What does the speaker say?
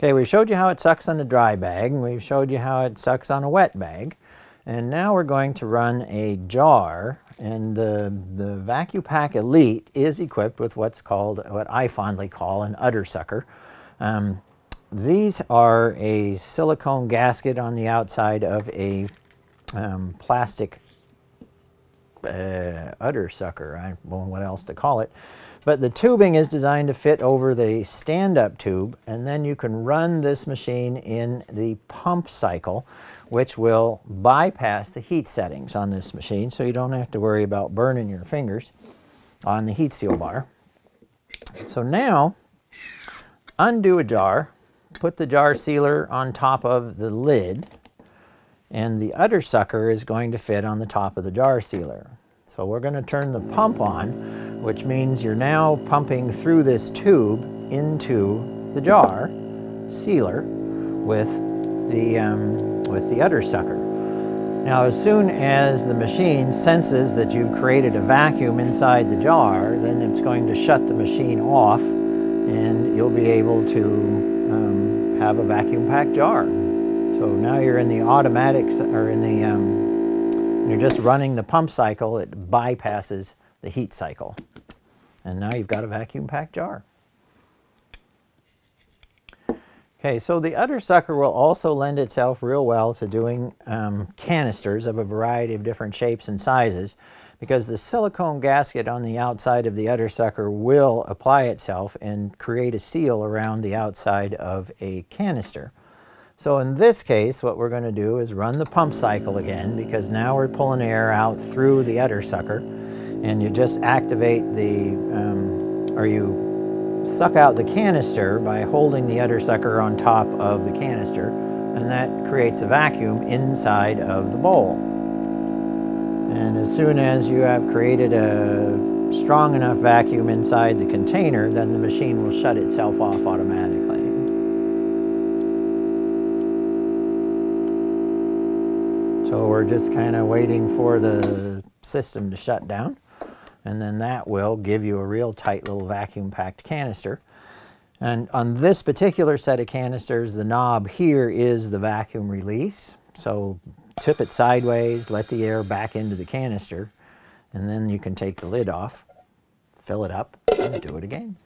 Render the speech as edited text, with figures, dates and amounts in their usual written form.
Okay, we've showed you how it sucks on a dry bag, and we've showed you how it sucks on a wet bag. And now we're going to run a jar, and the Vacupack Elite is equipped with what I fondly call an udder sucker. These are a silicone gasket on the outside of a plastic udder sucker. I don't know what else to call it. But the tubing is designed to fit over the stand-up tube, and then you can run this machine in the pump cycle, which will bypass the heat settings on this machine, so you don't have to worry about burning your fingers on the heat seal bar. So now, undo a jar, put the jar sealer on top of the lid, and the udder sucker is going to fit on the top of the jar sealer. So we're going to turn the pump on, which means you're now pumping through this tube into the jar sealer with the udder sucker. Now, as soon as the machine senses that you've created a vacuum inside the jar, then it's going to shut the machine off, and you'll be able to have a vacuum packed jar. So now you're in the automatics, or in the you're just running the pump cycle. It bypasses the heat cycle. And now you've got a vacuum packed jar. Okay, so the udder sucker will also lend itself real well to doing canisters of a variety of different shapes and sizes, because the silicone gasket on the outside of the udder sucker will apply itself and create a seal around the outside of a canister. So in this case, what we're going to do is run the pump cycle again, because now we're pulling air out through the udder sucker, and you just activate you suck out the canister by holding the udder sucker on top of the canister, and that creates a vacuum inside of the bowl. And as soon as you have created a strong enough vacuum inside the container, then the machine will shut itself off automatically. So we're just kind of waiting for the system to shut down, and then that will give you a real tight little vacuum packed canister. And on this particular set of canisters, the knob here is the vacuum release. So tip it sideways, let the air back into the canister, and then you can take the lid off, fill it up, and do it again.